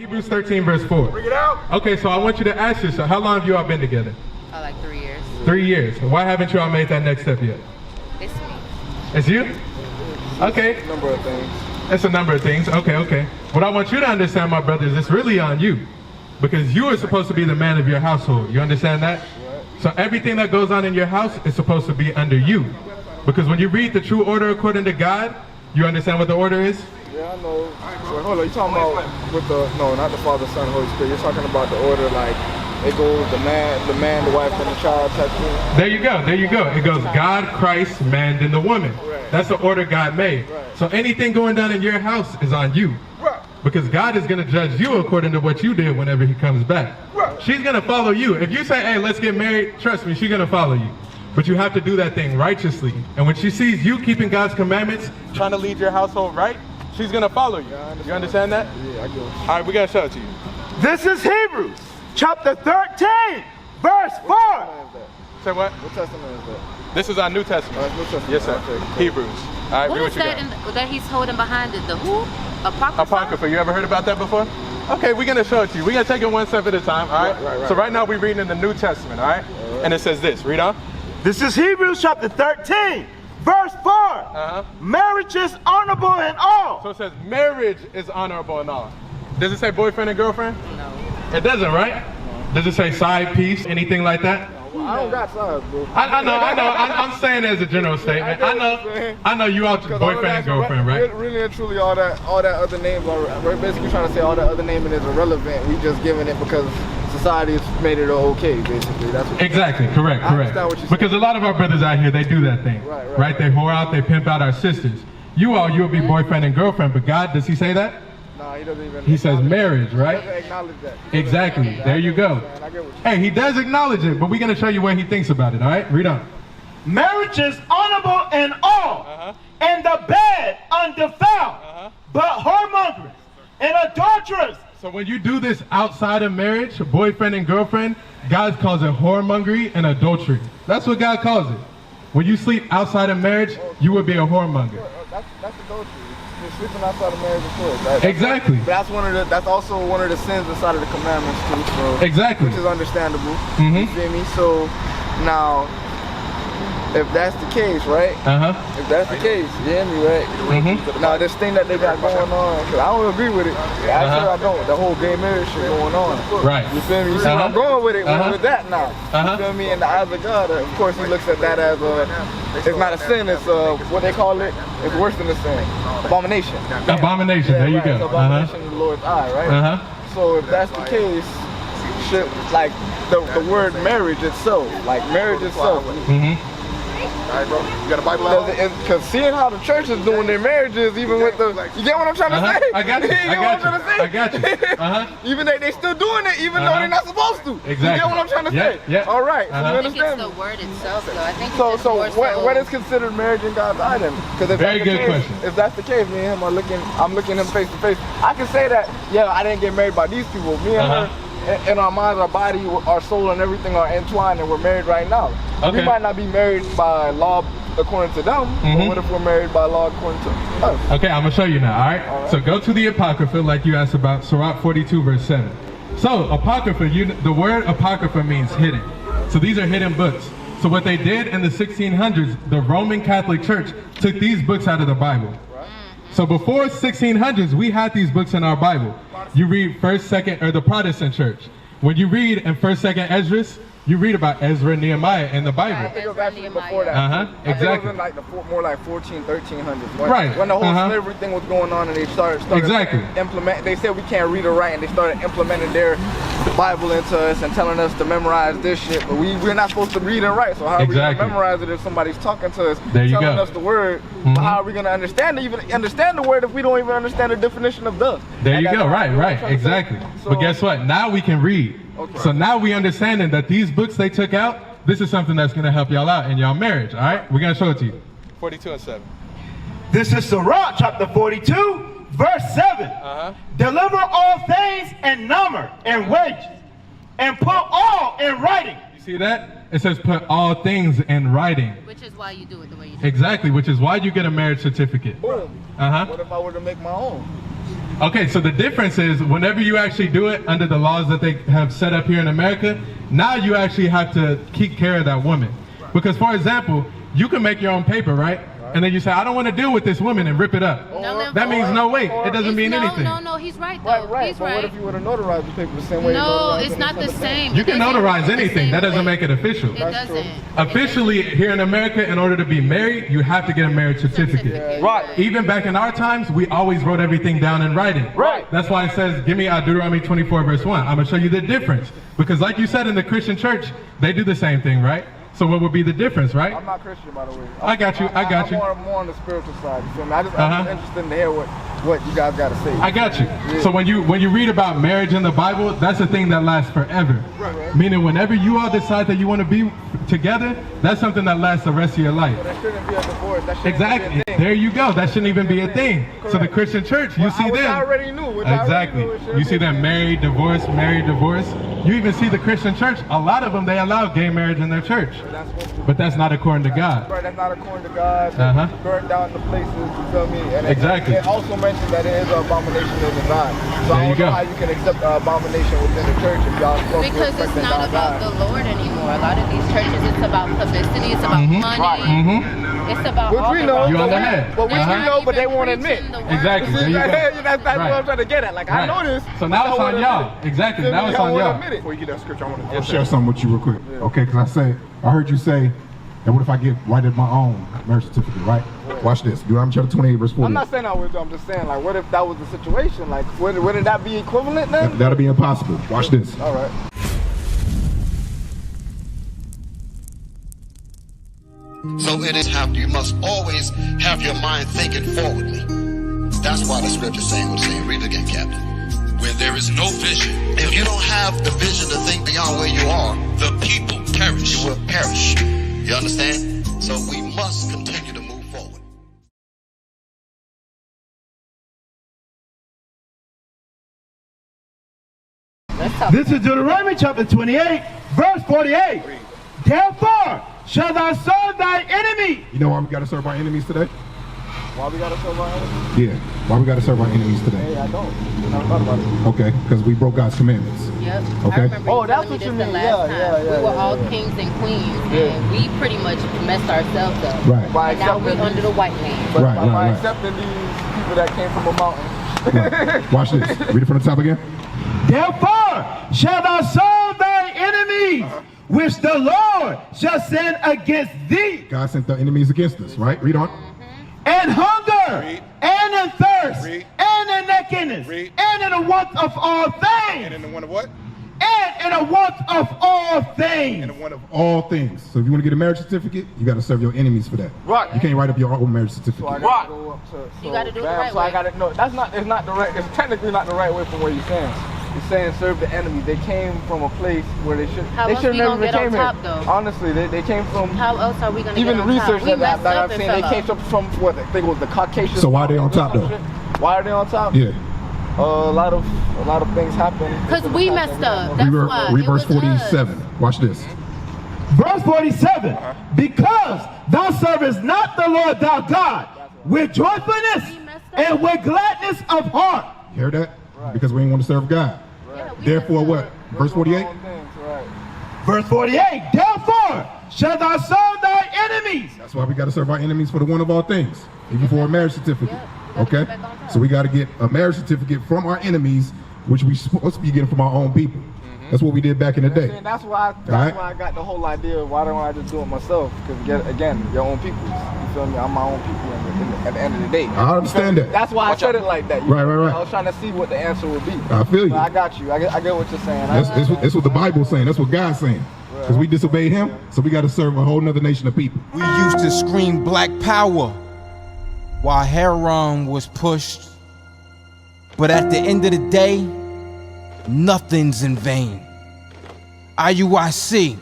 Hebrews 13 verse 4. Bring it out. Okay, so I want you to ask yourself, how long have you all been together? Like 3 years. 3 years. Why haven't you all made that next step yet? It's me. It's you? Okay. A number of things. It's a number of things. Okay. What I want you to understand, my brothers, it's really on you. Because you are supposed to be the man of your household. You understand that? So everything that goes on in your house is supposed to be under you. Because when you read the true order according to God, you understand what the order is? Yeah, I know. Wait, hold on. You talking about with the, no, not the Father, Son, Holy Spirit. You're talking about the order like it goes the man, the wife, and the child type thing. There you go. It goes God, Christ, man, then the woman. Right. That's the order God made. Right. So anything going down in your house is on you. Right. Because God is going to judge you according to what you did whenever he comes back. Right. She's going to follow you. If you say, hey, let's get married, trust me, she's going to follow you. But you have to do that thing righteously. And when she sees you keeping God's commandments, trying to lead your household right, she's going to follow you. Yeah, You understand that? Yeah, I get it. All right, we got to show it to you. This is Hebrews chapter 13, verse 4. Say what? What testament is that? This is our New Testament. New Testament. Yes, sir. Okay. Hebrews. All right, What read is what you that got. that he's holding behind it? The who? Apocrypha? Apocrypha. You ever heard about that before? Okay, we're going to show it to you. We're going to take it one step at a time, all right? Right. So right now we're reading in the New Testament, all right? And it says this. Read on. This is Hebrews chapter 13, verse 4. Marriage is honorable in all. So it says marriage is honorable and all. Does it say boyfriend and girlfriend? No. It doesn't, right? Does it say side piece, anything like that? I don't got sides, bro. I know. I'm saying as a general statement. I know you out boyfriend and girlfriend, right? Really and truly, all that other names are. We're basically trying to say all that other naming is irrelevant. We just giving it because society has made it okay. Basically, that's what. Exactly. Correct. I understand what you're saying. Because a lot of our brothers out here, they do that thing, right? They whore out, they pimp out our sisters. You'll be boyfriend and girlfriend, but God, does he say that? No, he doesn't even. He says marriage, right? He doesn't acknowledge that. Exactly. There you go. I get what Hey, he does acknowledge it, but we're going to show you what he thinks about it, all right? Read on. Marriage is honorable in all, and the bed undefiled, but whoremongers and adulterers. So when you do this outside of marriage, boyfriend and girlfriend, God calls it whoremongery and adultery. That's what God calls it. When you sleep outside of marriage, you would be a whoremonger. That's adultery. You're sleeping outside of marriage, of course. Exactly. But that's also one of the sins inside of the commandments too. So Exactly. which is understandable. You feel me? So now, if that's the case, right? If that's the case, you hear me, right? Now this thing that they got going on, cause I don't agree with it. Actually, I don't. The whole gay marriage shit going on. Right. You feel me? You see where I'm going with it? With that now. You feel me? In the eyes of God, of course, he looks at that as it's not a sin. It's what they call it. It's worse than a sin. Abomination. Abomination. There you It's go. abomination in the Lord's eye, right? So if that's the case, shit, like the word marriage itself, like marriage itself. Alright, bro. You got a Bible out? Because seeing how the church is doing their marriages, even with the, you get what I'm trying to say? I got you. I got you. Even they still doing it, even though they're not supposed to. Exactly. You get what I'm trying to say? Yeah. All right. So you I think understand it's me? the word itself, though. I think So it's more what is considered marriage in God's eye then? Because Very good question. If that's the case, me and him I'm looking him face to face. I can say that, yeah, I didn't get married by these people. Me and her, in our minds, our body, our soul, and everything are entwined, and we're married right now. We might not be married by law according to them, but what if we're married by law according to us? Okay, I'm going to show you now, all right? So go to the Apocrypha, like you asked about, Sirach 42, verse 7. So, Apocrypha, the word Apocrypha means hidden. So these are hidden books. So what they did in the 1600s, the Roman Catholic Church took these books out of the Bible. So before 1600s, we had these books in our Bible. You read 1st, 2nd, or the Protestant church. When you read in 1st, 2nd Esdras, you read about Ezra and Nehemiah in the Bible. I think it was actually before that. Exactly. I think it was in like more like 14, 1300s. Right. When the whole slavery thing was going on and they started implement. They said we can't read or write, and they started implementing their Bible into us and telling us to memorize this shit. But we're not supposed to read and write. So how are we gonna memorize it if somebody's talking to us, telling us the word? But how are we gonna understand it? Even understand the word if we don't even understand the definition of the? There you go. Right. Exactly. But guess what? Now we can read. So now we understanding that these books they took out, this is something that's going to help y'all out in y'all marriage, all right? We're going to show it to you. 42 and 7. This is Sirach chapter 42, verse 7. Deliver all things in number and wages, and put all in writing. You see that? It says put all things in writing. Which is why you do it the way you do. Exactly, which is why you get a marriage certificate. Boom. What if I were to make my own? Okay, so the difference is whenever you actually do it under the laws that they have set up here in America, now you actually have to keep care of that woman. Because, for example, you can make your own paper, right? And then you say, I don't want to deal with this woman and rip it up. That means no, wait, it doesn't mean anything. No, he's right though. Right. He's But right. what if you would have notarized the paper the same way? No, it's not the same. You can notarize anything. That doesn't make it official. It doesn't. Officially, here in America, in order to be married, you have to get a marriage certificate. Right. Even back in our times, we always wrote everything down in writing. Right. That's why it says, give me Deuteronomy 24 verse 1. I'm going to show you the difference. Because like you said in the Christian church, they do the same thing, right? So what would be the difference, right? I'm not Christian, by the way. I got you. I'm more on the spiritual side. You feel me? I'm interested to hear what you guys got to say. I got you. Yeah. So when you read about marriage in the Bible, that's a thing that lasts forever. Right. Meaning whenever you all decide that you want to be together, that's something that lasts the rest of your life. So that shouldn't be a divorce. That shouldn't Exactly. be a thing. There you go. That shouldn't even be a thing. So the Christian church, you see which them. I already knew. Exactly. You see them married, divorced, married, divorced. You even see the Christian church. A lot of them, they allow gay marriage in their church. But that's not according to God. Right, that's not according to God. Burn down the places, you feel me? And Exactly. It also mentions that it is an abomination in the God. So I don't know how you can accept an abomination within the church if y'all supposed to Because respect it's not about the Lord anymore. A lot of these churches, it's about publicity, it's about money, it's about which all we the know, wrong You on the things. head. but which we know, but they won't admit. Exactly. There you go. That's what I'm trying to get at. Like, I know this. So now it's on y'all. Exactly. Now it's on y'all. Before you get that scripture, I want I'll share something with you real quick. Okay, because I heard you say, and what if I get write my own marriage certificate, right? Watch this. Deuteronomy chapter 28, verse 40. I'm not saying I would. I'm just saying, like, what if that was the situation? Like, wouldn't that be equivalent then? That'll be impossible. Watch this. All right. So it is you must always have your mind thinking forwardly. That's why the scripture saying was saying, read it again, Captain. Where there is no vision. If you don't have the vision to think beyond where you are, the people perish. You will perish. You understand? So we must continue to move forward. This is Deuteronomy chapter 28, verse 48. Therefore shall thou serve thy enemy. You know why we got to serve our enemies today? Why we gotta serve our enemies? Yeah. Why we got to serve our enemies today? Hey, I don't. I never thought about it. Okay, because we broke God's commandments. Yep. Okay. I remember Oh, you that's telling me what this you the mean. last Yeah, time. yeah, We were all yeah. kings and queens, Yeah. and we pretty much messed ourselves up. Right. By And now we're accepting under the white man. But Right, by right, right. accepting these people that came from a mountain. Right. Watch this. Read it from the top again. Therefore shall thou serve thy enemies, which the Lord shall send against thee. God sent the enemies against us, right? Read on. And hunger, Read. and in thirst, Read. and in nakedness, Read. and in the want of all And things, in the one of what? and in the want of all things. And the one of All things. So if you want to get a marriage certificate, you got to serve your enemies for that. Right. You can't write up your own marriage certificate. So I gotta go up to. So, You gotta do it the bam, right so I way. gotta no. That's not. It's not the right. It's technically not the right way from where you're saying. You're saying serve the enemy. They came from a place where they should. How they else should we never gonna even get on came top, here. though? Honestly, they came from. How else are we gonna Even get the on top? research We that messed up I've and seen, they fell came off. from what I think was the Caucasian. So why are they on top, though? Why are they on top? Yeah. A lot of things happen. Because we messed up. That's why. Read It verse was 47. us. Watch this. Verse 47, because thou servest not the Lord thy God with joyfulness and with gladness of heart. You hear that? Because we ain't want to serve God. Yeah, we Therefore messed up. what? Verse 48? Right. Verse 48, therefore shall thou serve thy enemies. That's why we got to serve our enemies for the one of all things, even for a marriage certificate. Yeah, Okay? back on top. So we got to get a marriage certificate from our enemies, which we supposed to be getting from our own people. That's what we did back in the day. And that's why I got the whole idea of why don't I just do it myself? Because again, your own people. You feel me? I'm my own people at the end of the day. I understand that. That's why I said it like that. Right, right, right. I was trying to see what the answer would be. I feel you. But I got you. I get what you're saying. That's what the Bible's saying. That's what God's saying. Because we disobeyed him, so we got to serve a whole nother nation of people. We used to scream black power while heroin was pushed. But at the end of the day, nothing's in vain. IUIC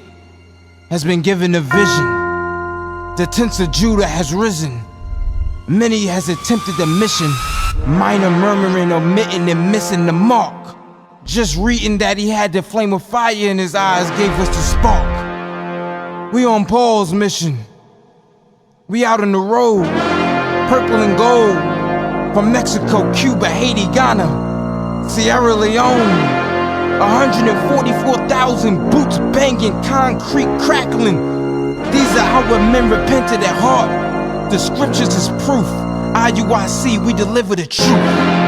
has been given a vision. The tents of Judah has risen. Many has attempted the mission. Minor murmuring, omitting, and missing the mark. Just reading that he had the flame of fire in his eyes gave us the spark. We on Paul's mission. We out on the road, purple and gold. From Mexico, Cuba, Haiti, Ghana, Sierra Leone, 144,000 boots banging, concrete crackling. These are our men repented at heart. The scriptures is proof. IUIC, we deliver the truth.